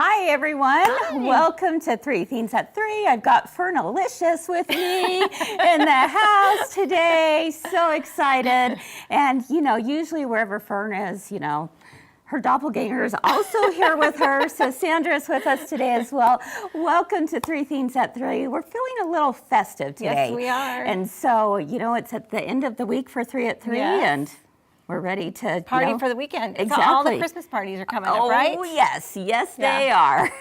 Hi, everyone. Hi. Welcome to Three Things at Three. I've got Fernalicious with me in the house today. So excited. And, usually wherever Fern is, her doppelganger is also here with her. So Sandra is with us today as well. Welcome to Three Things at Three. We're feeling a little festive today. Yes, we are. And so, it's at the end of the week for Three at Three. Yes. And we're ready to party for the weekend. Exactly. So all the Christmas parties are coming up, right? Oh, yes. Yes, they are.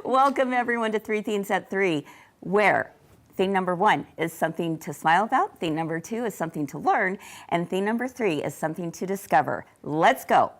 Welcome, everyone, to Three Things at Three, where thing number one is something to smile about, thing number two is something to learn, and thing number three is something to discover. Let's go.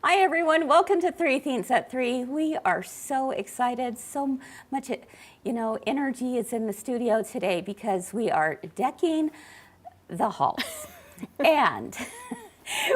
Hi, everyone. Welcome to Three Things at Three. We are so excited. So much, energy is in the studio today because we are decking the halls. And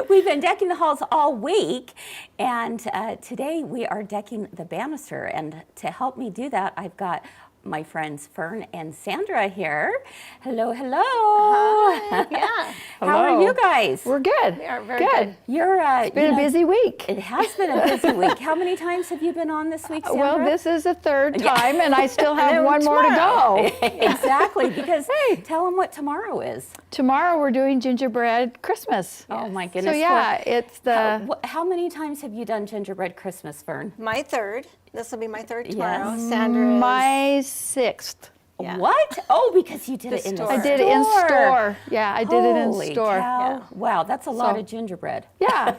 we've been decking the halls all week. And today we are decking the banister. And to help me do that, I've got my friends Fern and Sandra here. Hello, hello. Hi. Yeah. How are you guys? We're good. We are very good. It's been a busy week. It has been a busy week. How many times have you been on this week, Sandra? Well, this is the third time, and I still have one more to go. Exactly, because tell them what tomorrow is. Tomorrow we're doing gingerbread Christmas. Yes. Oh my goodness. So yeah, it's the... How many times have you done gingerbread Christmas, Fern? My third. This will be my third tomorrow. Yes. Sandra is... My sixth. Yeah. What? Oh, because you did it in the store. I did it in store. Yeah, I did it in store. Cow. Yeah. Wow, that's a lot of gingerbread. Yeah.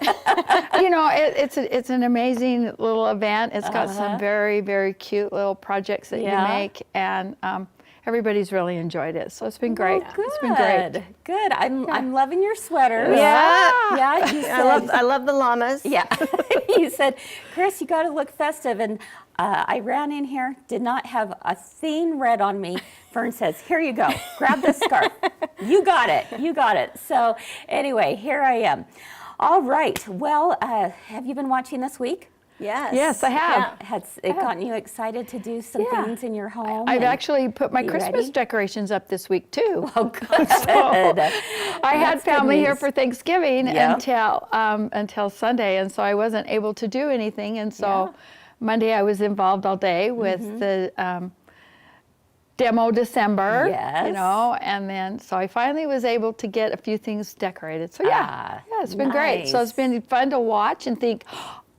It's an amazing little event. It's got some very, very cute little projects that you make, and everybody's really enjoyed it. So it's been great. Good. It's been great. Good. I'm loving your sweater. Yeah. Yeah. You said, I love the llamas. Yeah. You said, Kris, you got to look festive. And I ran in here, did not have a thing red on me. Fern says, here you go. Grab this scarf. You got it. You got it. So anyway, here I am. All right. Well, have you been watching this week? Yes. Yes, I have. Yeah. Has it gotten you excited to do some things in your home? I've actually put my Christmas ready? decorations up this week too. Oh, good. I had family here for Thanksgiving Yeah. until Sunday, and so I wasn't able to do anything. And so Monday I was involved all day with the demo December, Yes. and then so I finally was able to get a few things decorated. So it's been great. So it's been fun to watch and think,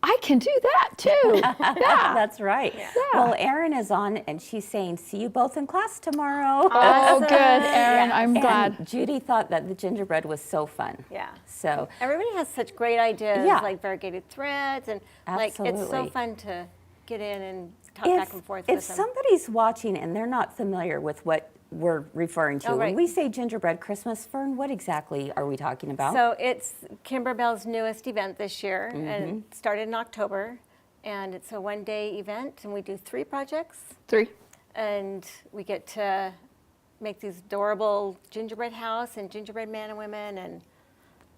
I can do that too. Yeah. That's right. Yeah. Well, Erin is on and she's saying, see you both in class tomorrow. Oh, good, Erin. Yes. I'm glad. And Judy thought that the gingerbread was so fun. Yeah. So Everybody has such great ideas, like variegated threads, and it's so Absolutely. fun to get in and talk back and forth if with them. somebody's watching and they're not familiar with what we're referring to, when we say gingerbread Christmas, Fern, what exactly are we talking about? So it's Kimberbell's newest event this year, and it started in October, and it's a one-day event, and we do 3 projects, 3. and we get to make these adorable gingerbread house and gingerbread man and women, and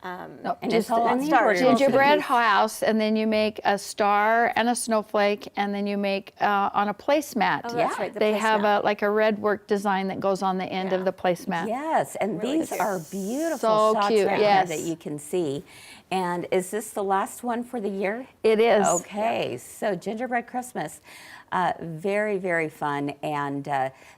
and it's all on the stars. embroidery. Gingerbread house, and then you make a star and a snowflake, and then you make on a placemat. Oh, that's right, the They have placemat. a red work design that goes on the end of the placemat. Yes, and Really these cute. are beautiful So shots cute, right yes. here that you can see. And is this the last one for the year? It is. Okay, so Gingerbread Christmas, very, very fun, and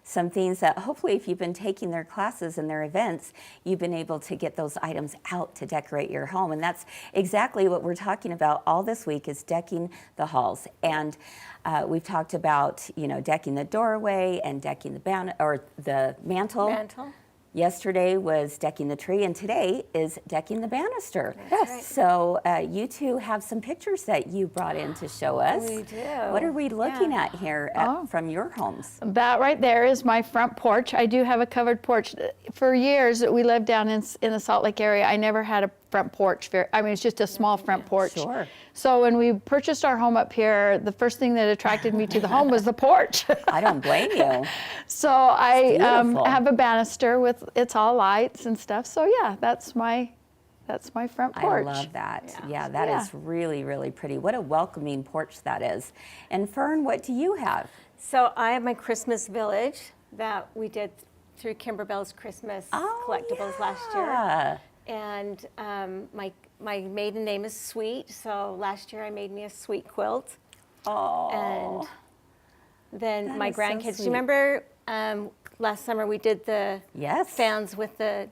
some things that hopefully if you've been taking their classes and their events, you've been able to get those items out to decorate your home. And that's exactly what we're talking about all this week, is decking the halls. And we've talked about, you know, decking the doorway and decking the mantle. Yesterday was decking the tree, and today is decking the banister. That's right. So you two have some pictures that you brought in to show us. We do. What are we looking at here from your homes? That right there is my front porch. I do have a covered porch. For years, we lived down in the Salt Lake area. I never had a front porch. I mean, it's just a small front porch. Sure. So when we purchased our home up here, the first thing that attracted me to the home was the porch. I don't blame you. So I beautiful. have a banister with, it's all lights and stuff. So yeah, that's my front porch. I love that. Yeah, that is really, really pretty. What a welcoming porch that is. And Fern, what do you have? So I have my Christmas village that we did through Kimberbell's Christmas collectibles last year. And my maiden name is Sweet, so last year I made me a sweet quilt. Oh. And then That my is so grandkids. Do sweet. you remember last summer we did the fans with the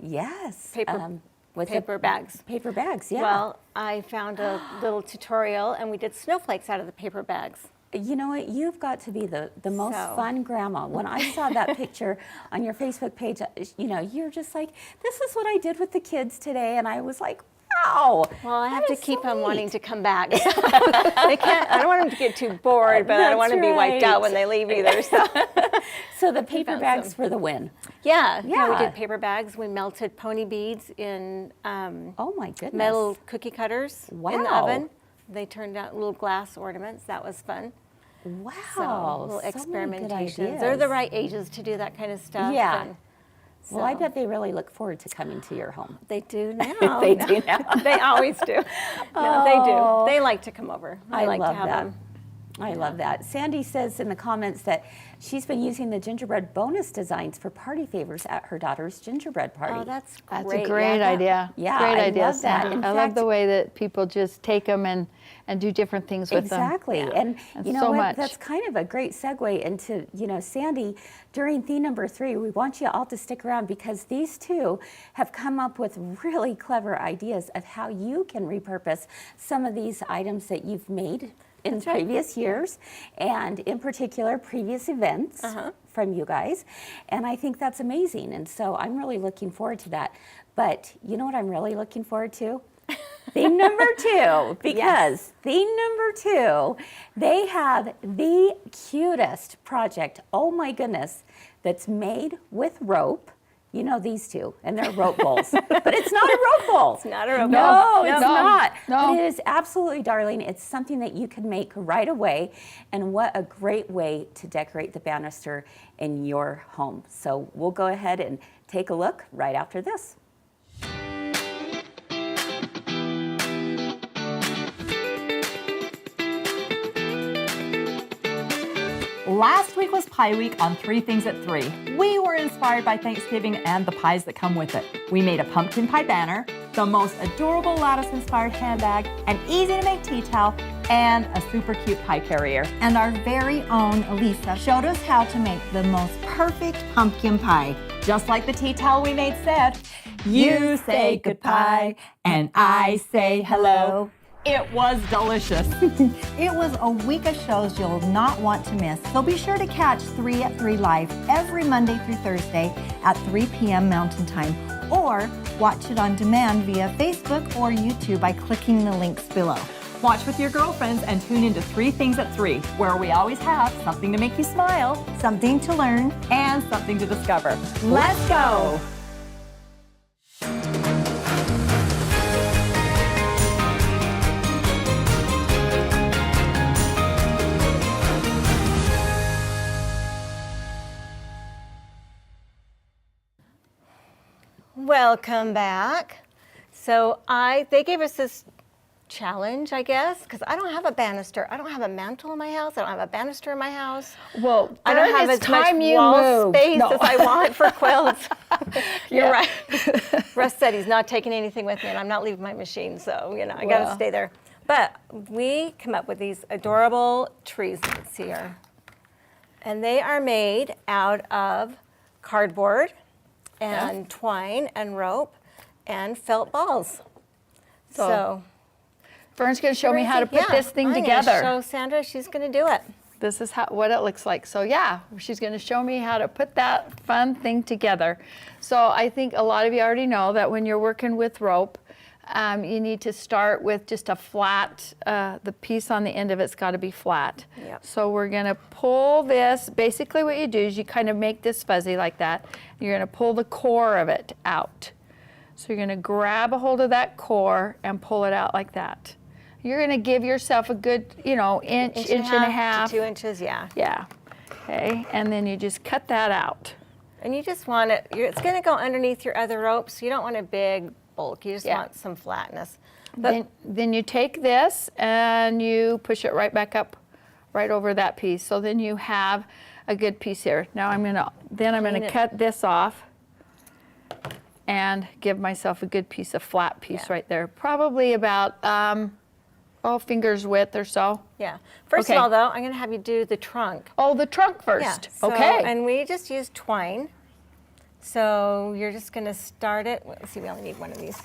paper bags? Paper bags, yeah. Well, I found a little tutorial and we did snowflakes out of the paper bags. You know what? You've got to be the most So. fun grandma. When I saw that picture on your Facebook page, you know, you're just like, this is what I did with the kids today. And I was like, wow. Well, I have that to is keep so them neat. wanting to come back. They can't. I don't want them to get too bored, but I don't want to be wiped right. out when they leave either. So, So the paper found bags some. for the win. yeah, we Yeah. did paper bags. We melted pony beads in Oh my goodness. metal cookie cutters in the Wow. oven. They turned out little glass ornaments. That was fun. Wow. So little so many good experimentations. They're the ideas. right ages to do that kind of stuff. Yeah. and Well, I so- bet they really look forward to coming to your home. They do now. They do now. They always do. No, they Oh. do. They like to come over. I like love to have that. them. I love that. Sandy says in the comments that she's been using the gingerbread bonus designs for party favors at her daughter's gingerbread party. Oh, that's great. That's a great idea. Yeah, great I idea, love that. Sandy. In I love fact- the way that people just take them and do different things with Exactly. them. And That's you know so what? much. That's kind of a great segue into, you know, Sandy, during theme number 3, we want you all to stick around because these two have come up with really clever ideas of how you can repurpose some of these items that you've made in previous years, and in particular previous events from you guys. And I think that's amazing. And so I'm really looking forward to that. But you know what I'm really looking forward to? Theme number 2, because theme number 2, they have the cutest project, oh my goodness, that's made with rope. You know these two, and they're rope bowls. But it's not a rope bowl. It's not a rope No, bowl. it's No. not. No. But it is absolutely darling. It's something that you can make right away, and what a great way to decorate the banister in your home. So we'll go ahead and take a look right after this. Last week was Pie Week on 3 Things at 3. We were inspired by Thanksgiving and the pies that come with it. We made a pumpkin pie banner, the most adorable lattice-inspired handbag, an easy-to-make tea towel, and a super cute pie carrier. And our very own Elisa showed us how to make the most perfect pumpkin pie. Just like the tea towel we made said, you say goodbye and I say hello. It was delicious. It was a week of shows you'll not want to miss, so be sure to catch 3 at 3 Live every Monday through Thursday at 3 p.m. Mountain Time, or watch it on demand via Facebook or YouTube by clicking the links below. Watch with your girlfriends and tune into 3 Things at 3, where we always have something to make you smile Something to learn. and something to discover. Let's go! Welcome back. So they gave us this challenge, I guess, because I don't have a banister. I don't have a mantle in my house. I don't have a banister in my house. Well, I don't have it's as much time you wall move. space No. as I want for quilts. You're Yeah. right. Russ said he's not taking anything with me, and I'm not leaving my machine, so I got to Well. stay there. But we come up with these adorable trees. Let's see here, and they are made out of cardboard and twine and rope and felt balls. So Fern's going to show me how to put yeah, this thing I'm gonna together. show Sandra. She's going to do it. This is what it looks like. So yeah, she's going to show me how to put that fun thing together. So I think a lot of you already know that when you're working with rope, you need to start with just a flat, the piece on the end of it's got to be flat. Yep. So we're going to pull this. Basically what you do is you kind of make this fuzzy like that. You're going to pull the core of it out. So you're going to grab a hold of that core and pull it out like that. You're going to give yourself a good, inch and a half. to 2 inches, yeah. Yeah. Okay, and then you just cut that out. And you just want it, it's going to go underneath your other ropes. You don't want a big bulk. You just Yeah. want some flatness. But Then you take this and you push it right back up, right over that piece. So then you have a good piece here. Now I'm going Clean to it. cut this off and give myself a good piece of flat piece Yeah. right there. Probably about fingers width or so. yeah. First Okay. of all, though, I'm going to have you do the trunk. Oh, the trunk Yeah. first. So, Okay. And we just use twine. So you're just going to start it. Let's see, we only need one of these.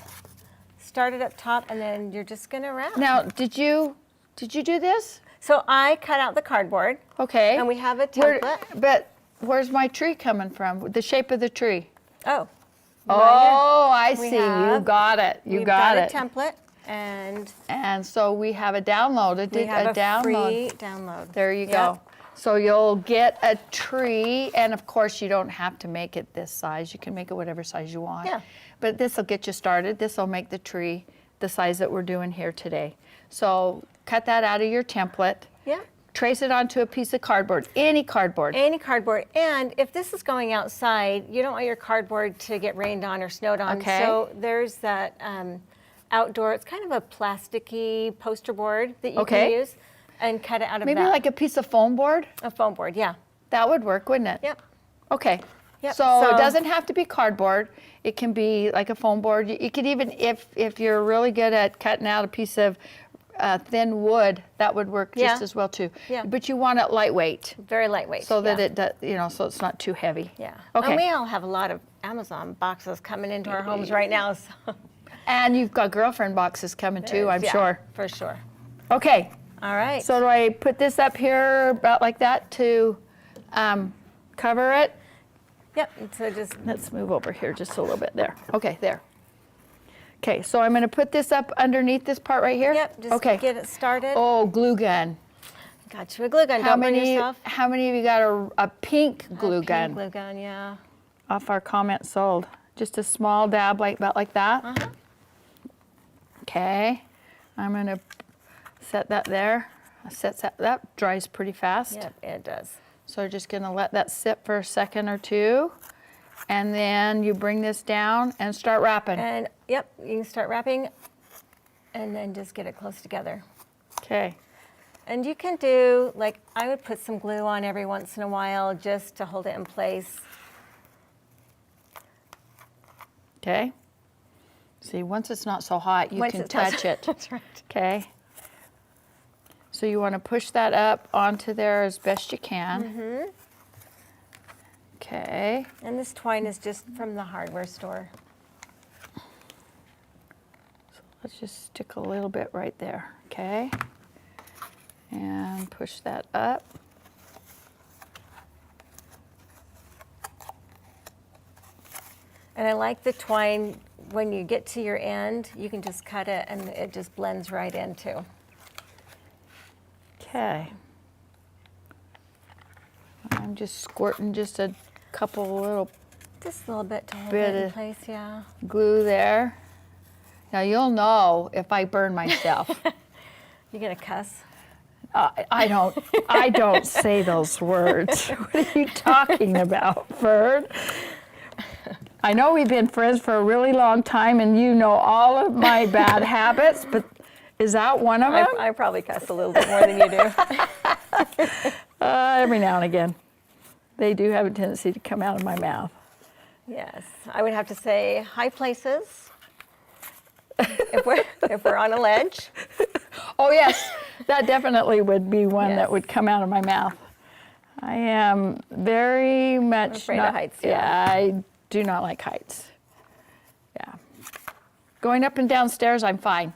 Start it up top, and then you're just going to wrap. Now, did you do this? So I cut out the cardboard. Okay. And we have a Where- template. but where's my tree coming from? The shape of the tree. Oh. Oh, I We see. You have- got it. You We've got got it. a template, and And so we have a download. we have a download. free download. There you Yep. go. So you'll get a tree, and of course you don't have to make it this size. You can make it whatever size you want. Yeah. But this will get you started. This will make the tree the size that we're doing here today. So cut that out of your template. Yeah. Trace it onto a piece of cardboard, any cardboard. Any cardboard. And if this is going outside, you don't want your cardboard to get rained on or snowed on. Okay. So there's that outdoor, it's kind of a plasticky poster board that you Okay. can use and cut it out of Maybe that. like a piece of foam board? a foam board, yeah. That would work, wouldn't it? Yep. Okay. Yep, So it so- doesn't have to be cardboard. It can be like a foam board. You could even, if you're really good at cutting out a piece of thin wood, that would work just Yeah. as well too. Yeah. But you want it lightweight Very lightweight. so that yeah. it does, so it's not too heavy. Yeah. Okay. And we all have a lot of Amazon boxes coming into our homes right now. So. And you've got girlfriend boxes coming too, I'm Yeah, sure. For sure. Okay. All right. So do I put this up here about like that to cover it? Yep. So just Let's move over here just a little bit there. Okay, there. Okay, so I'm going to put this up underneath this part right here? Yep, just okay. get it started. Oh, glue gun. Got you a glue gun. How Don't burn many yourself. How many of you got a pink glue A pink gun? glue gun, yeah. Off our comment sold. Just a small dab about like that. Uh-huh. Okay. I'm going to set that there. That dries pretty fast. Yep, it does. So we're just going to let that sit for a second or two. And then you bring this down and start wrapping. And yep, you can start wrapping and then just get it close together. Okay. And you can do, like, I would put some glue on every once in a while just to hold it in place. Okay. See, once it's not so hot, you Once can it does- touch it. That's right. Okay. So you want to push that up onto there as best you can. Mm-hmm. Okay. And this twine is just from the hardware store. Let's just stick a little bit right there. Okay. And push that up. And I like the twine, when you get to your end, you can just cut it and it just blends right in too. Okay. I'm just squirting just a couple little Just a little bit to hold Bit it in of- place, yeah. glue there. Now you'll know if I burn myself. You gonna cuss? I don't say those words. What are you talking about, Fern? I know we've been friends for a really long time and you know all of my bad habits, but Is that one of them? I probably cuss a little bit more than you do. Every now and again. They do have a tendency to come out of my mouth. Yes, I would have to say high places. if we're on a ledge. Oh yes, that definitely would be one Yes. that would come out of my mouth. I am very much afraid of heights, yeah. Yeah, I do not like heights. Yeah. Going up and down stairs, I'm fine.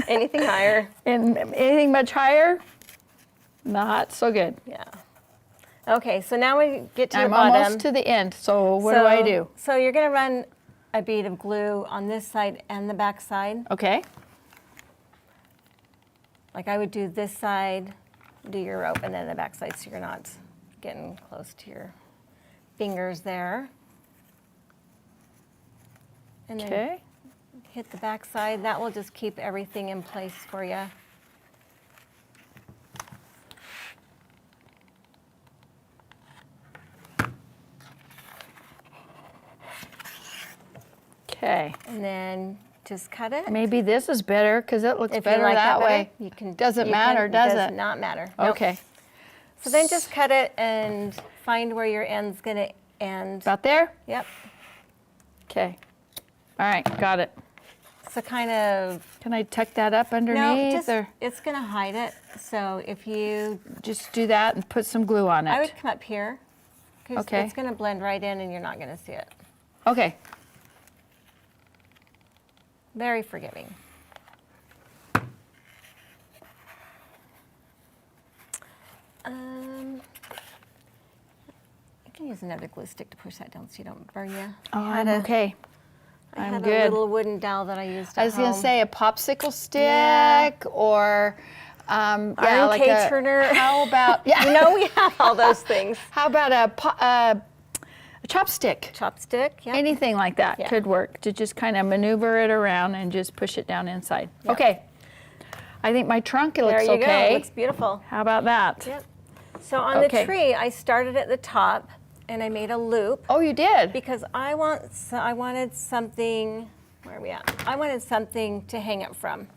Anything higher. And anything much higher, not so good. Yeah. Okay, so now we get to I'm the bottom. almost to the end, so what do I do? So you're going to run a bead of glue on this side and the back side. Okay. Like I would do this side, do your rope, and then the back side so you're not getting close to your fingers there. And then Okay. hit the back side. That will just keep everything in place for you. Okay. And then just cut it. Maybe this is better because it looks If you better like that better, way. you can. Doesn't you matter, can, does does it? not matter. Nope. Okay. So then just cut it and find where your end's going to end. About there? Yep. Okay. All right, got it. So kind of. Can I tuck that up underneath or It's going to hide it. So if you, just do that and put some glue on it? I would come up here. 'Cause Okay. it's going to blend right in and you're not going to see it. Okay. Very forgiving. You can use another glue stick to push that down so you don't burn you. Oh, I'm okay. I I'm had good. a little wooden dowel that I used I at was going to home. say a popsicle stick Yeah. or Iron like K turner. How about yeah? You know we have all those things. How about a chopstick? Chopstick, yeah. Anything like that Yeah. could work to just kind of maneuver it around and just push it down inside. Okay. I think my trunk There looks you go. okay. It looks beautiful. How about that? Yep. So on Okay. the tree, I started at the top and I made a loop Oh, you did? because I wanted something. Where are we at? I wanted something to hang it from.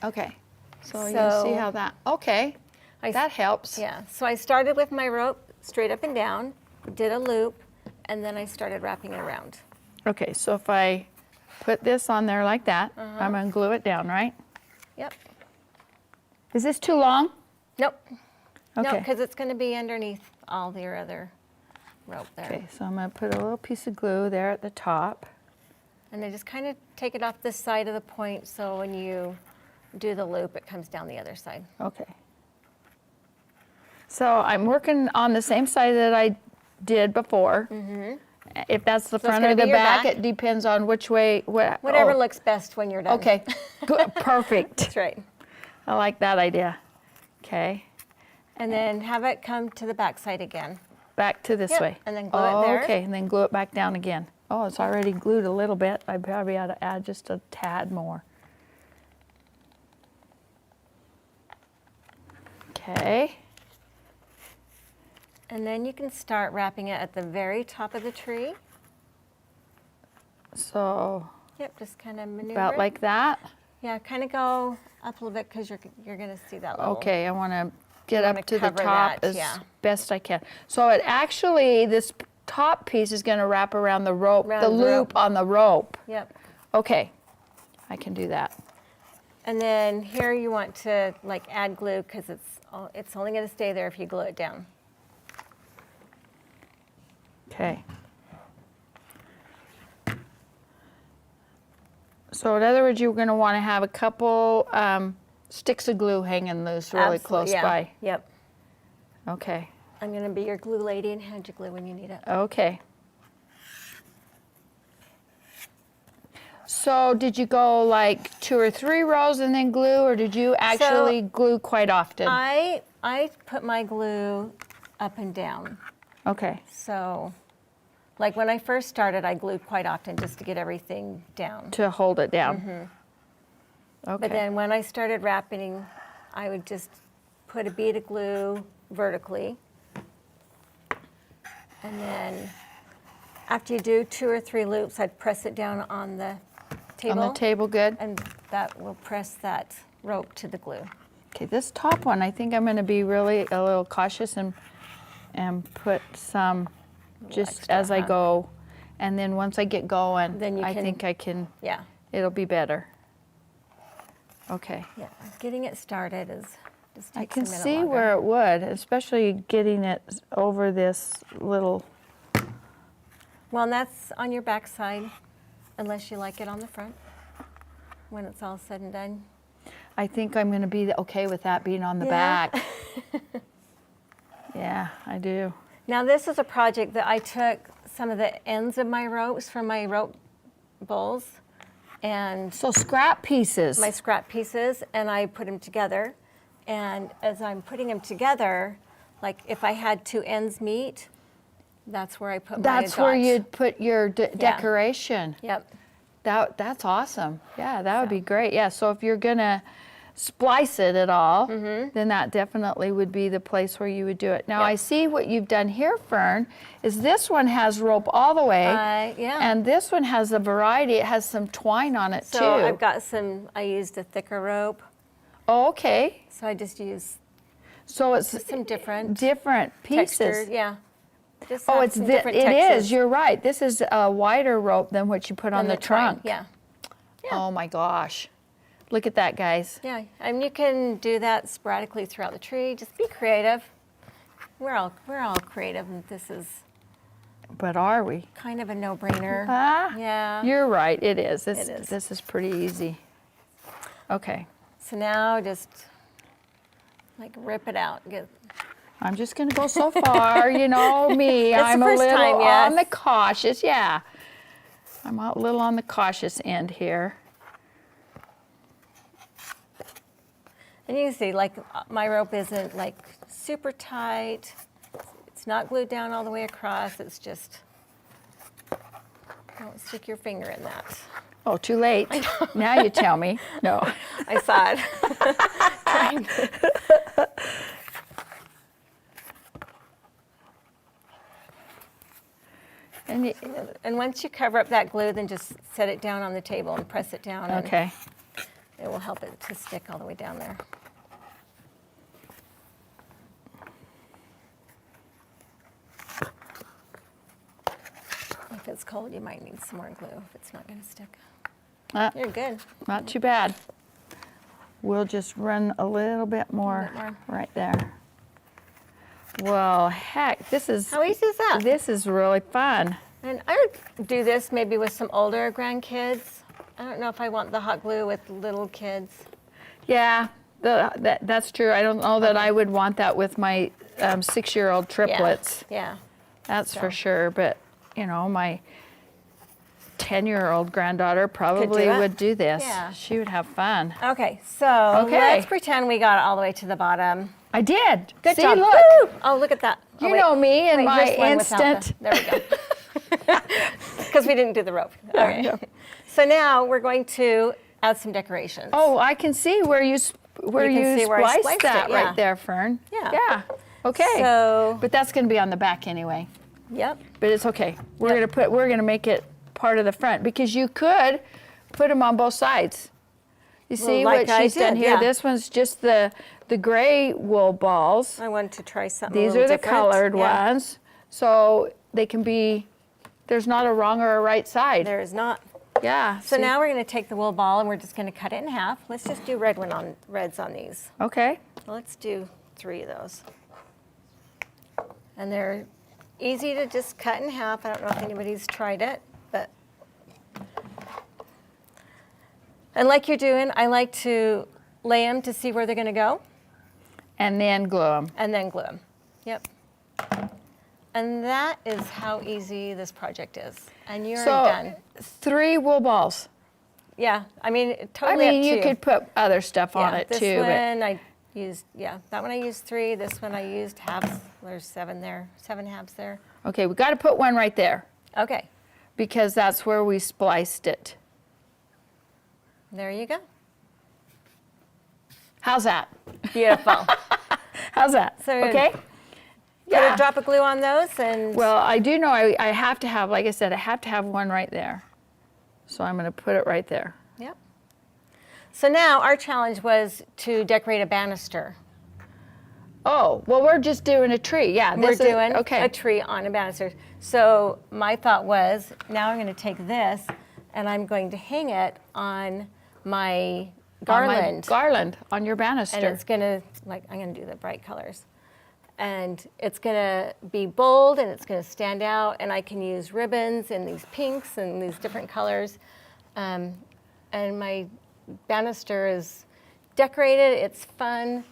Okay. So, you So- see how that, okay. That helps. Yeah. So I started with my rope straight up and down, did a loop, and then I started wrapping it around. Okay, so if I put this on there like that, I'm going to glue it down, right? Yep. Is this too long? Nope. No, Okay. because it's going to be underneath all your other rope there. Okay, so I'm going to put a little piece of glue there at the top. And then just kind of take it off this side of the point so when you do the loop, it comes down the other side. Okay. So I'm working on the same side that I did before. If that's the So it's front gonna or the be your back, back. it depends on which way. Whatever oh, looks best when you're done. Okay, good, perfect. That's right. I like that idea. Okay, And then have it come to the back side again. back to this Yep, way. and then glue it there. Okay, and then glue it back down again. Oh, it's already glued a little bit. I probably ought to add just a tad more. Okay. And then you can start wrapping it at the very top of the tree. So Yep, just kind of maneuver. about like that. Yeah, kind of go up a little bit because you're going to see that little. Okay, I want to get wanna up to the cover top that, as yeah. best I can. So it actually, this top piece is going to wrap around the rope, Around the the loop rope. on the rope. Yep. Okay, I can do that. And then here you want to like add glue because it's only going to stay there if you glue it down. Okay. So in other words, you're going to want to have a couple sticks of glue hanging loose really close yeah. by. Yep. Okay. I'm going to be your glue lady and hand you glue when you need it. Okay. So did you go like 2 or 3 rows and then glue, or did you actually glue quite often? I put my glue up and down. Okay. So like when I first started, I glued quite often just to get everything down. To hold it down. Okay. But then when I started wrapping, I would just put a bead of glue vertically. And then after you do 2 or 3 loops, I'd press it down on the table. on the table, good. And that will press that rope to the glue. Okay, this top one, I think I'm going to be really a little cautious and put some just extra, as I huh? go. And then once I get going, Then you I can- think I can, Yeah, it'll be better. Okay. yeah. Getting it started just I takes can a minute see longer. where it would, especially getting it over this little, Well, and that's on your back side, unless you like it on the front, when it's all said and done. I think I'm going to be okay with that being on the Yeah. back. Yeah, I do. Now, this is a project that I took some of the ends of my ropes from my rope bowls and So scrap pieces. my scrap pieces, and I put them together. And as I'm putting them together, like if I had two ends meet, that's where I put my That's where dot. you'd put your decoration. Yep. That's awesome. Yeah, that would be great. Yeah, so if you're gonna splice it at all, then that definitely would be the place where you would do it. Now Yep. I see what you've done here, Fern, is this one has rope all the way, Yeah. and this one has a variety. It has some twine on it So too. I've got I used a thicker rope, Oh, okay. so I just used So it's some different pieces. textures. Yeah. Just Oh, have it's some it different is. textures You're right. This is a wider rope than what you put on than the twine. trunk. Yeah. Oh my gosh. Look at that, guys. Yeah, and you can do that sporadically throughout the tree. Just be creative. We're all creative, and this is But are we? kind of a no-brainer. Yeah. You're right. It is. It is. This is pretty easy. Okay. So now just like rip it out. I'm just going to go so far. You know me. It's the I'm a first little time, yes. on the cautious. Yeah. I'm a little on the cautious end here. And you can see, like, my rope isn't like super tight. It's not glued down all the way across. It's just, don't stick your finger in that. Oh, too late. Now you tell me. No. I saw it. Trying to- And And once you cover up that glue, then just set it down on the table and press it down. And okay. it will help it to stick all the way down there. If it's cold, you might need some more glue if it's not going to stick. You're good. Not too bad. We'll just run a little bit more, right there. Well, heck, this is How easy is that? this is really fun. And I would do this maybe with some older grandkids. I don't know if I want the hot glue with little kids. Yeah, that's true. I don't know that I would want that with my 6-year-old triplets. Yeah. That's for So. sure. But you know, my 10-year-old granddaughter probably it. would do this. Yeah. She would have fun. Okay, so Okay. let's pretend we got it all the way to the bottom. I did. Good See, job. look. Woo! Oh, look at that. Oh, You wait. know me and Wait, my here's one without instant. there we go. Because we didn't do the rope. Okay. So now we're going to add some decorations. Oh, I can see where you can see where I spliced spliced that it, yeah. right there, Fern. Yeah. Yeah. Okay. So, But that's going to be on the back anyway. yep. But it's okay. We're going to make it part of the front because you could put them on both sides. You see like what I she's done did, here? yeah. This one's just the gray wool balls. I wanted to try something These a little are the different. colored Yeah. ones. So they can be, there's not a wrong or a right side. There is not. Yeah. So see? now we're going to take the wool ball and we're just going to cut it in half. Let's just do reds on these. Okay. Let's do 3 of those. And they're easy to just cut in half. I don't know if anybody's tried it, but. And like you're doing, I like to lay them to see where they're going to go And then glue them. and then glue them. Yep. And that is how easy this project is. And you're So done. 3 wool balls. Yeah, I mean, I totally mean, up to you could put other stuff on Yeah, it this too. But one I used, that one I used 3. This one I used halves. There's 7 there, 7 halves there. okay, we got to put one right there Okay, because that's where we spliced it. there you go. How's that? Beautiful. How's that? So- Okay. Put a drop of glue on those and Well, I do know I have to have, like I said, I have to have one right there. So I'm going to put it right there. yep. So now our challenge was to decorate a banister. Oh, well, we're just doing a tree. Yeah, We're this is- doing okay. a tree on a banister. So my thought was, now I'm going to take this and I'm going to hang it on my garland. On my garland on your banister. And it's going to, like, I'm going to do the bright colors. And it's going to be bold and it's going to stand out. And I can use ribbons and these pinks and these different colors. And my banister is decorated. It's fun.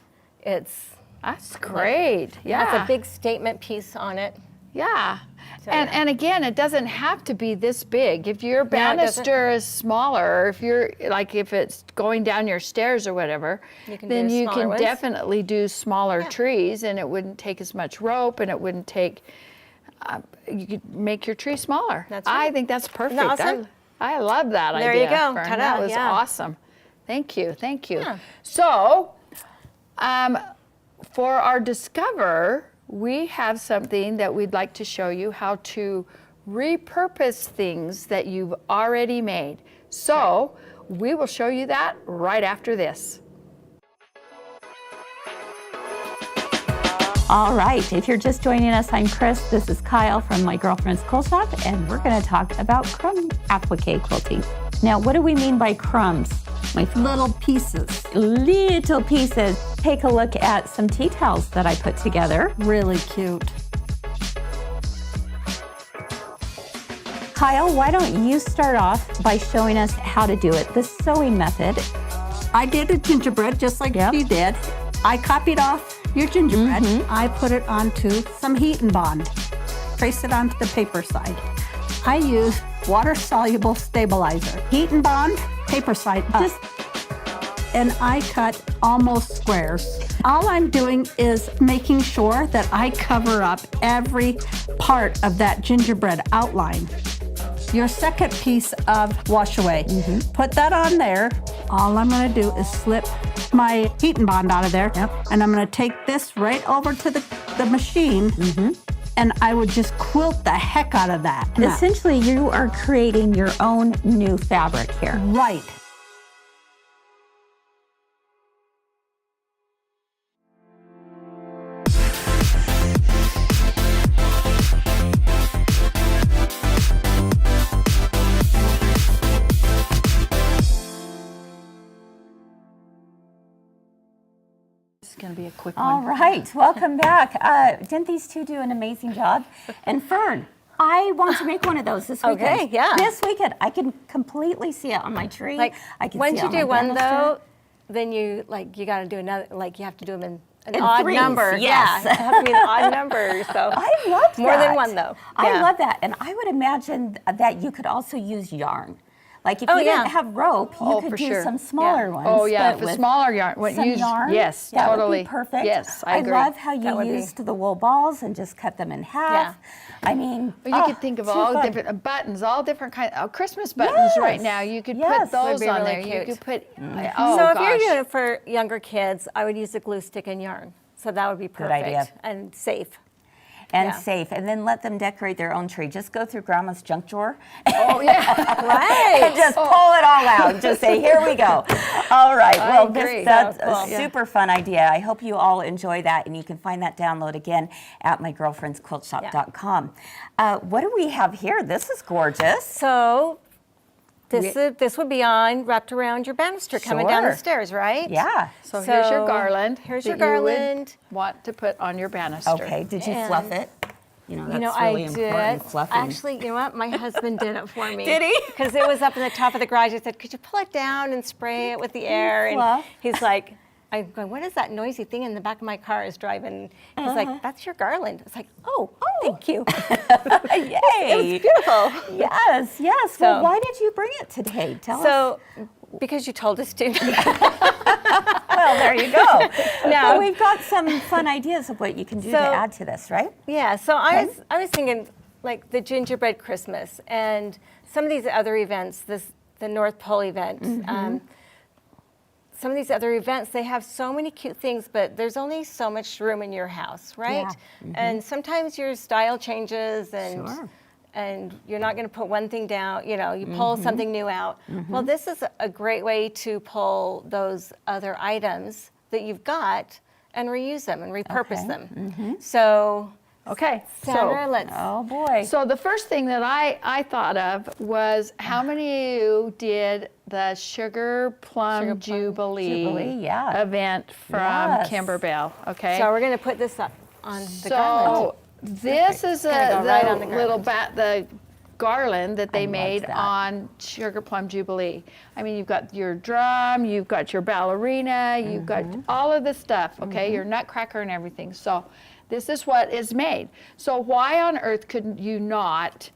That's great. Yeah. It's a big statement piece on it. Yeah. So, And again, it doesn't have to be this big. If your No, it doesn't. banister is smaller, if you're like if it's going down your stairs or whatever, You can then do you smaller can ones. definitely do smaller Yeah. trees, and it wouldn't take as much rope, and it wouldn't take. You could make your tree smaller. That's I right. think that's perfect. Isn't that awesome? I love that There you idea. go. Fern. Ta-da, That was yeah. awesome. Thank you. Thank you. Yeah. So, for our Discover, we have something that we'd like to show you how to repurpose things that you've already made. So we will show you that right after this. All right, if you're just joining us, I'm Kris. This is Kyle from My Girlfriend's Quilt Shop, and we're going to talk about crumb applique quilting. Now, what do we mean by crumbs? My Little pieces. little pieces. Take a look at some tea towels that I put together. Really cute. Kyle, why don't you start off by showing us how to do it, the sewing method. I did a gingerbread just like you did. I copied off your gingerbread. I put it onto some heat and bond. Trace it onto the paper side. I use water-soluble stabilizer. Heat and bond, paper side up. And I cut almost squares. All I'm doing is making sure that I cover up every part of that gingerbread outline. Your second piece of wash away. Put that on there. All I'm gonna do is slip my heat and bond out of there. And I'm gonna take this right over to the machine. And I would just quilt the heck out of that. Essentially, you are creating your own new fabric here. Right. This is going to be a quick All one. right, welcome back. Didn't these two do an amazing job? And Fern, I want to make one of those this weekend. Okay, yeah. This weekend, I can completely see it on my tree. Like, I can once see you it on do my one banister. though, then you got to do another. Like you have to do them in an In odd threes, number. yes. Yeah, it has to be an odd number. So I love that. more than one though. I Yeah. love that. And I would imagine that you could also use yarn. Like if Oh, you yeah. didn't have rope, you Oh, could for do sure. some smaller ones. Oh yeah, but if a with smaller yarn, what some use yarn, yes, that totally. would be perfect. Yes, I agree. love how That you would be- used the wool balls and just cut them in half. I mean, Well, you could think of too all fun. different buttons, all different kinds of Christmas buttons right Yes, now. You could yes. put those Would be on really there. You cute. could put Mm-hmm. So if gosh. you're doing it for younger kids, I would use a glue stick and yarn. So that would be perfect idea. and safe. and Yeah. safe, and then let them decorate their own tree. Just go through Grandma's junk drawer Oh yeah. Right. and just pull it all out. Just say, here we go. All right. Well, agree. that's So cool. a super fun idea. I hope you all enjoy that, and you can find that download again at mygirlfriendsquiltshop.com. What do we have here? This is gorgeous. So this would be on wrapped around your banister coming down the Sure. stairs, right? Yeah. So here's your So, garland. here's that your you would garland. want to put on your banister. Okay. Did you fluff it? You know, that's You know, really I important. did. Fluffing. Actually, you know what? My husband did it for me. Did he? Because it was up in the top of the garage. I said, "Could you pull it down and spray it with the air?" And Fluff. he's like, "I'm going. What is that noisy thing in the back of my car is driving?" He's like, "That's your garland." It's like, "Oh, thank you." Yay. It was beautiful. Yes, yes. Well, So- why did you bring it today? Tell us. So, because you told us to. Well, there you go. No. Well, we've got some fun ideas of what you can do to So- add to this, right? Yeah, so I was thinking like the gingerbread Christmas and some of these other events, the North Pole event. Some of these other events, they have so many cute things, but there's only so much room in your house, right? Yeah. And sometimes your style changes, and Sure. and you're not going to put one thing down, you pull something new out. Well, this is a great way to pull those other items that you've got and reuse them and repurpose them. So, Okay, Sandra, so, let's. Oh boy. so the first thing that I thought of was how many of you did the Sugar Plum Jubilee yeah. event from Yes. Kimberbell? Okay. So we're going to put this up on the So garland. this is gonna go right on the little garland. the garland that they loved made that. on Sugar Plum Jubilee. I mean, you've got your drum, you've got your ballerina, you've got all of this stuff, okay? Your nutcracker and everything. So this is what is made. So why on earth couldn't you not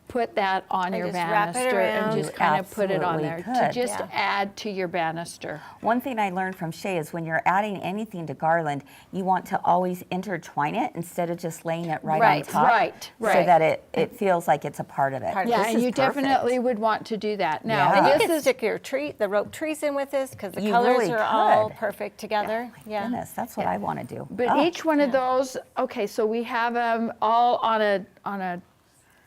put that on your just wrap it banister and around. just kind of put it on there Absolutely to could, just yeah. add to your banister? One thing I learned from Shay is when you're adding anything to garland, you want to always intertwine it instead of just laying it right on Right, top. right, So right. that it feels like it's a part of it. Part of Yeah, This and is you perfect. definitely would want to do that. Now, Yeah. And you this can is stick your the rope trees in with this because the You colors really are all could. perfect together. Yeah. Goodness, that's what I want to do. But Oh, each one of those, okay, so we have them all on a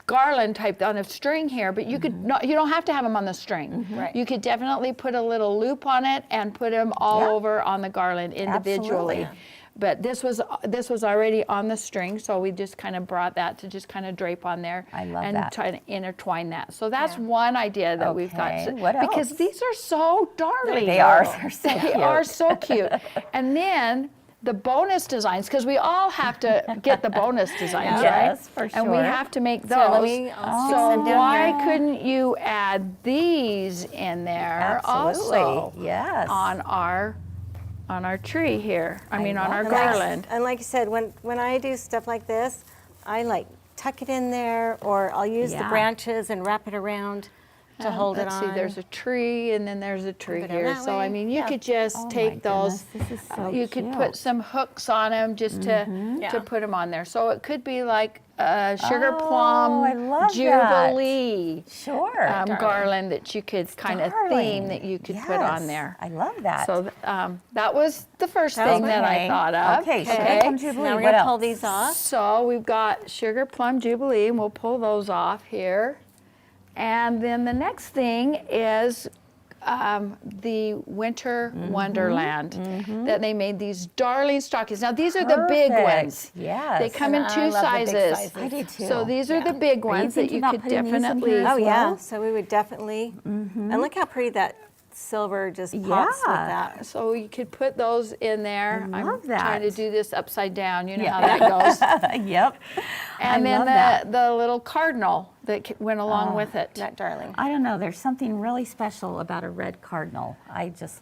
garland type on a string here, but you could not, you don't have to have them on the string. Right. You could definitely put a little loop on it and put them all Yeah. over on the garland individually. Absolutely. But this was already on the string, so we just kind of brought that to just kind of drape on there. I love and that. try to intertwine that. So that's Yeah. one idea that we've got. Okay, So- what because else? these are so darling. They are. They're so They cute. are so cute. And then the bonus designs, because we all have to get the bonus designs, Yeah. right? Yes, for And we sure. have to make those. So let me- I'll stick So some down why here. couldn't you add these in there Absolutely. also Yes. on our tree here? I mean, on our love that. garland. And like you said, when I do stuff like this, I like tuck it in there, or I'll use the Yeah. branches and wrap it around to hold it Let's on. see, there's a tree and then there's a tree Put it down here. that So I way. mean, you Yeah. could just Oh my take those. goodness, this is so you could cute. put some hooks on them just to Yeah. put them on there. So it could be like a sugar Oh, plum I love jubilee Sure. garland that you could kind of theme that you could put on Yes, there. I love that. So that was the first That was thing that I Okay. thought of. Okay, Sugar Okay. Plum So Jubilee. now we're What gonna pull else? these off. So we've got Sugar Plum Jubilee, and we'll pull those off here. And then the next thing is the Winter Wonderland that they made these darling stockings. Now these are the big Perfect. ones. Yes. They come in And I two love the big sizes. sizes. I do too. So these are the big ones that thinking you about could putting these in definitely. here as Oh yeah, well? so we would definitely, and look how pretty that silver just pops with Yeah. that. So you could put those in there. I I'm love trying to that. do this upside down. You know Yeah. how that goes. Yep. And I then love that. the little cardinal that went along with it. That darling. I don't know. There's something really special about a red cardinal. I just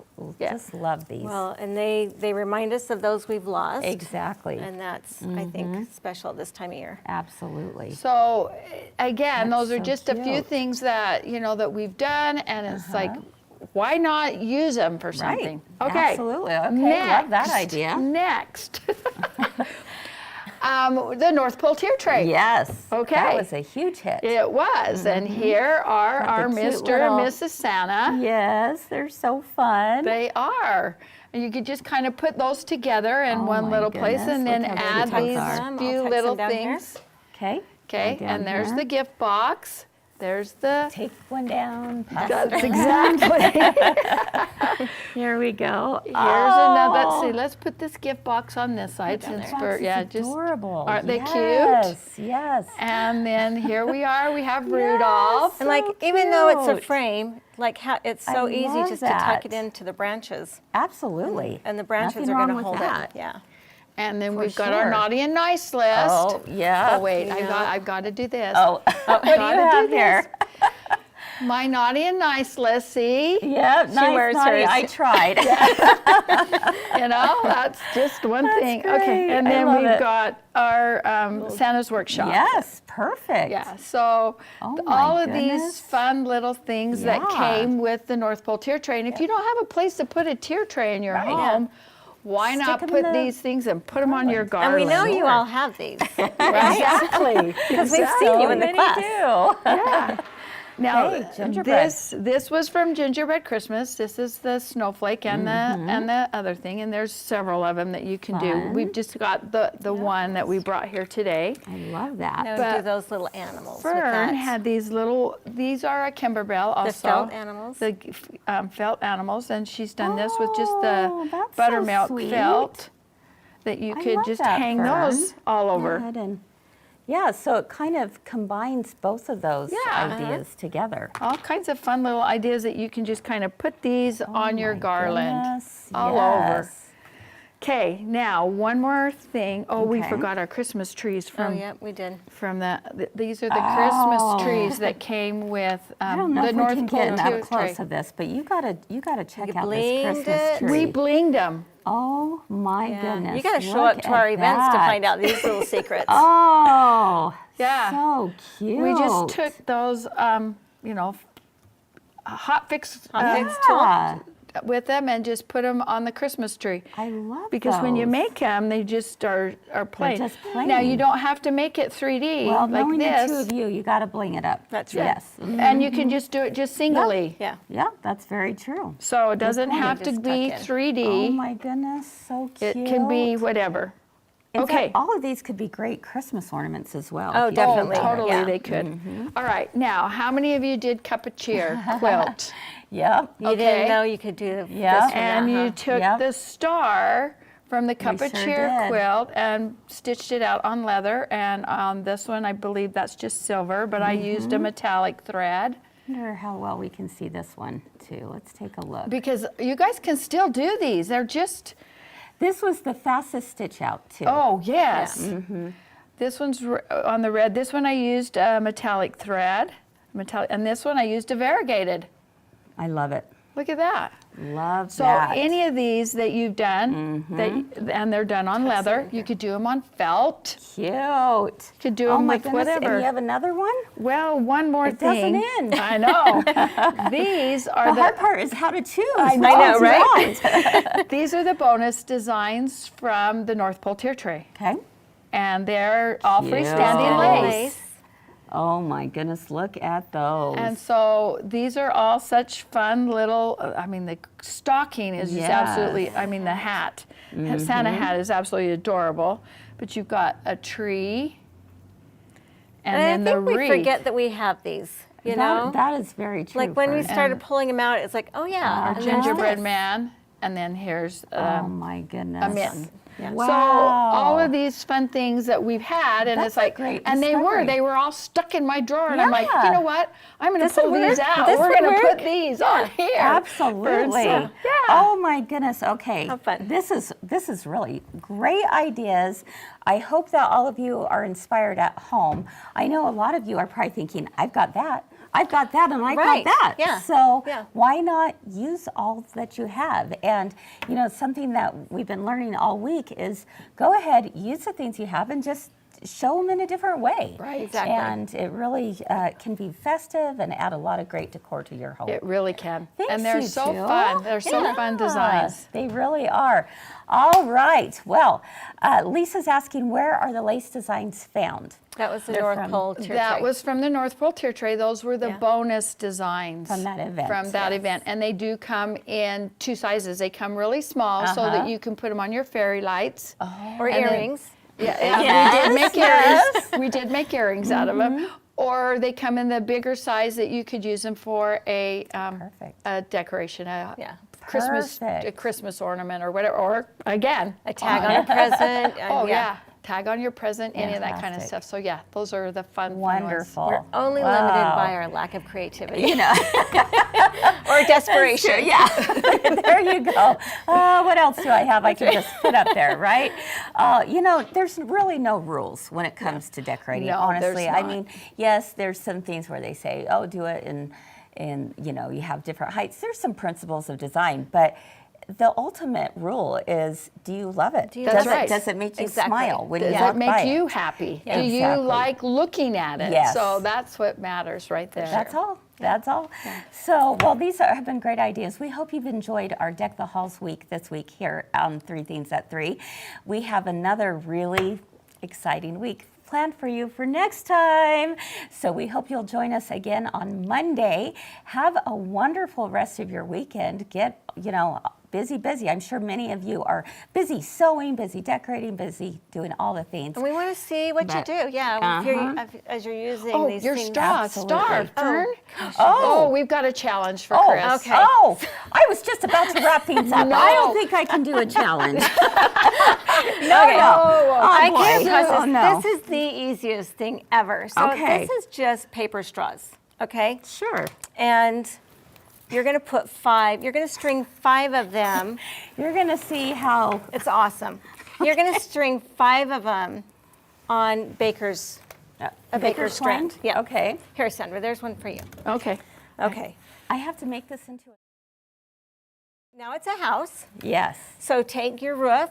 love these. Well, and they remind us of those we've lost. Exactly. And that's, I think, special this time of year. Absolutely. So again, That's those are so just a few cute. things that that we've done, and it's like, why not use them for something? Right. Okay. Absolutely. Okay. Love that Next. idea. Next. The North Pole tier tray. Yes. Okay. That was a huge hit. It was, and here are Got our the cute Mr. and little- Mrs. Santa. Yes, they're so fun. They are. And you could just kind of put those together in Oh one my little place goodness, and then look how add cute those these are. I'll few tuck little some down here. things. Okay. Okay, Go down and there's here. the gift box. There's the. Take one down. Pass That's it. exactly. Here we go. Here's another. Let's Oh, see. Let's put this gift box on this side since That's we're just. adorable. Aren't they cute? Yes. Yes. And then here we are. We have Rudolph. And like, even though it's a cute. frame, like how it's I so easy love just to tuck it that. into the branches. Absolutely. And the branches Nothing are wrong going to with hold that. it. Yeah. And then For we've got our sure. naughty and nice list. Oh, yeah. Oh wait, You know. I've got to do this. Oh, what do you Gotta do have here? My naughty and nice list. See, Yeah, nice, wears naughty. hers. I tried. that's just one thing. Okay, great. and I then love we've it. got our Santa's workshop. Yes, perfect. Yeah, so Oh my all of goodness. these fun little things that Yeah. came with the North Pole tier tray. And if you don't have a place to put a tier tray in your Right. home, why Stick not 'em put in the these things and put them on your And garland? we know you all have these. Exactly. Because we've seen you in the Many class. do. Yeah. Now, Okay, gingerbread. this was from Gingerbread Christmas. This is the snowflake and the other thing, and there's several of them that you can do. Fun. We've just got the one that we brought here today. I love that. Now But do those little animals with Fern that. had these little. These are a Kimberbell also. The felt animals? The felt animals, and she's done this with just the Oh, that's so buttermilk sweet. felt that you I could love just that, hang Fern. those all Go over. ahead and- yeah, so it kind of combines both of those Yeah. ideas together. All kinds of fun little ideas that you can just kind of put these on your Oh My garland. goodness, all over. yes. Okay, now one more thing. Oh, we Okay. forgot our Christmas trees Oh, from yeah, we did. these are the Oh. Christmas trees that came with I don't know the if we North can Pole get up tray. close of this, but you gotta check You out this blinged Christmas it. tree. We blinged them. Oh my Yeah. goodness! You got to show look up to our at events to that. find out these little secrets. Oh, Yeah. so cute. We just took those, hot fix yeah. with them and just put them on the Christmas tree. I love Because when you those. make them, they just are plain. just Now you plain. don't have to make it 3D Well, like knowing this, the two of you, you got to bling it up. That's right. Yes. and you can just do it just singly. Yeah. Yeah, that's very true. So it doesn't point. have to Just be tuck in. 3D. Oh my goodness, so it cute. can be whatever. In okay. fact, all of these could be great Christmas ornaments as well. Oh, if you think definitely. about it. Totally, Yeah. they could. All right, now, how many of you did cup of cheer quilt? Yep. You Okay. didn't know you could do Yeah. this one, And you huh? took Yep. the star from the cup of sure cheer did. quilt and stitched it out on leather. And on this one, I believe that's just silver, but I used a metallic thread. I wonder how well we can see this one too. Let's take a look. Because you guys can still do these. They're just, This was the fastest stitch out too. oh, yes. This one's on the red. This one I used a metallic thread. And this one I used a variegated. I love it. Look at that. Love So that. any of these that you've done, and they're done on leather, you could do them on felt. Cute. Could do Oh them my with goodness. whatever. And you have another one? Well, one more It doesn't thing. end. I know. These are The hard part is how to choose. I which know, ones you right? want. These are the bonus designs from the North Pole tier tray, Okay. and they're all Cute. freestanding lace. Oh my goodness, look at those. And so these are all such fun little, I mean, the stocking is just Yes. absolutely, I mean, the hat, Santa hat is absolutely adorable. But you've got a tree, and then And the I think we wreath. forget that we have these, you know? That is very true. Like when we Fern. started pulling them out, it's like, oh yeah. Our and there's gingerbread this. man, and then here's Oh my goodness. a mitten. Yeah. Wow. So all of these fun things that we've had, and That's it's a like, great and discovery. they were all stuck in my drawer, and I'm like, Yeah. you know what? I'm going to This pull would these work. out. This We're would going to put work. these on here. Absolutely. Yeah. Oh my goodness. Okay. How fun. This is really great ideas. I hope that all of you are inspired at home. I know a lot of you are probably thinking, I've got that, and I've Right. got that. Yeah. So Yeah. why not use all that you have? And you know, something that we've been learning all week is go ahead, use the things you have, and just show them in a different way. Right. Exactly. And it really can be festive and add a lot of great decor to your home. It really can. Thanks, and they're you so two. fun. They're so fun designs. They really are. All right. Well, Lisa's asking, where are the lace designs found? That was the They're North from- Pole tier That tray. was from the North Pole tier tray. Those were the Yeah. bonus designs From that event, From that yes. event, and they do come in 2 sizes. They come really small, so Uh-huh. that you can put them on your fairy lights. or and then- earrings. Yeah, Yes, we did make earrings. We did make earrings out of them. Or they come in the bigger size that you could use them for a Perfect. a decoration, Yeah. Christmas Perfect. a Christmas ornament or whatever. Or again, A tag on a present. oh yeah, tag on your present, any of that kind of Fantastic. stuff. So yeah, those are the fun Wonderful. ones. Only Wow. limited by our lack of creativity You know, or desperation. yeah. There you go. What else do I have I can just put up there, right? You know, there's really no rules when it comes to decorating. No, there's honestly, I not. mean, yes, there's some things where they say, oh, do it in you know, you have different heights. There's some principles of design, but the ultimate rule is, do you love it? you does love it, it? Does it make you Exactly. smile when Does you it walk make by you it? happy? Yeah. Do you Exactly. like looking at it? Yes. So that's what matters right there. That's all. That's all. So, well, these have been great ideas. We hope you've enjoyed our Deck the Halls week this week here on 3 Themes at 3. We have another really exciting week planned for you for next time. So we hope you'll join us again on Monday. Have a wonderful rest of your weekend. Get, busy. I'm sure many of you are busy sewing, busy decorating, busy doing all the things. And we want to see what you do. Yeah, as you're using these your things. star, Fern. Oh, We've got a challenge for Kris. okay. Oh, I was just about to wrap things up. No. I don't think I can do a challenge. Okay. Oh, boy. I can't Oh, no. This is the easiest thing ever. So Okay. this is just paper straws, okay? Sure. And you're going to put 5. You're going to string 5 of them. You're going to see how. It's awesome. You're going to string 5 of them on baker's Baker's strand. twine? Yeah. Okay. Here, Sandra, there's one for you. Okay. Okay. I have to make this into a. Now it's a house. Yes. So take your roof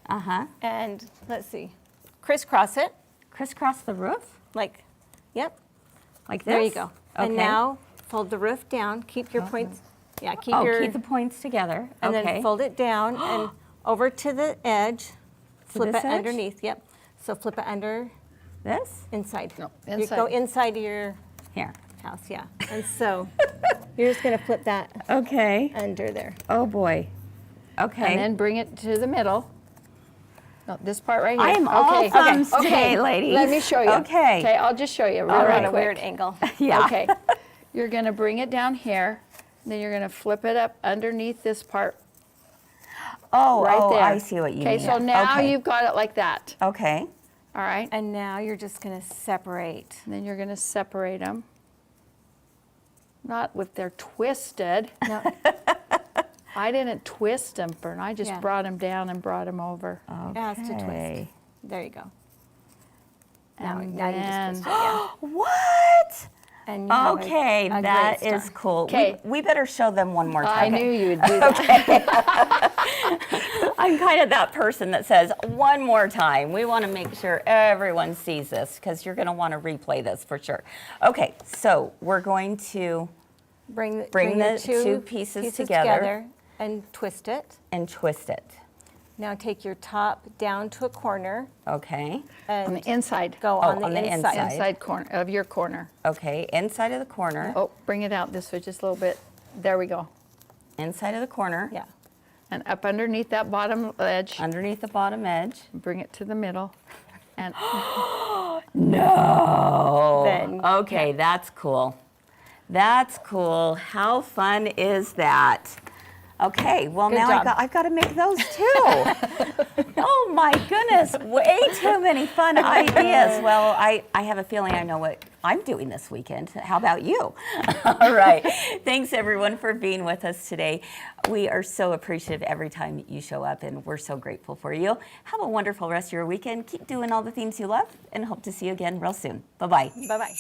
Uh-huh. and let's see, crisscross it Crisscross the roof? like, yep. Like this? There you go. Okay. And now fold the roof down. Keep your points. Yeah, keep your. keep the points together. and Okay. then fold it down and over to the edge. Flip this it edge? underneath. Yep. So flip it under This? inside. No, You go inside. inside of your Here. house. Yeah. And so you're just gonna flip that Okay. under there. Oh, boy. Okay. And then bring it to the middle. No, this part right here. I am all thumbs okay. today, ladies. Let me show you. Okay. Okay, I'll just show you We're really on a quick. weird angle. Yeah. Okay. You're going to bring it down here. Then you're going to flip it up underneath this part Oh, right there. I see what you mean. Okay, so now Okay. you've got it like that. Okay. All right? And now you're just gonna separate. And then you're going to separate them. Not with they're twisted. No. I didn't twist them, Fern. I just Yeah. brought them down and brought them over. It has to twist. Okay. There you go. And now you then- just twist it. Yeah. What? And you have Okay, a that great is star. cool. Okay. We better show them one more I time. knew you would do that. I'm kind of that person that says one more time. We want to make sure everyone sees this because you're going to want to replay this for sure. Okay, so we're going to Bring Bring the the two pieces together. together and twist it. and twist it. Now take your top down to a corner Okay. On and the inside. go Oh, on the inside. Inside corner of your corner. Okay, inside of the corner. Oh, bring it out this way just a little bit. There we go. Inside of the corner. Yeah. And up underneath that bottom edge, Underneath the bottom edge. bring it to the middle. And No. Then- Okay, that's cool. That's cool. How fun is that? Okay, well Good now job. I've got to make those too. Oh my goodness, way too many fun ideas. Well, I have a feeling I know what I'm doing this weekend. How about you? All right. Thanks everyone for being with us today. We are so appreciative every time you show up and we're so grateful for you. Have a wonderful rest of your weekend. Keep doing all the things you love and hope to see you again real soon. Bye-bye. Bye-bye.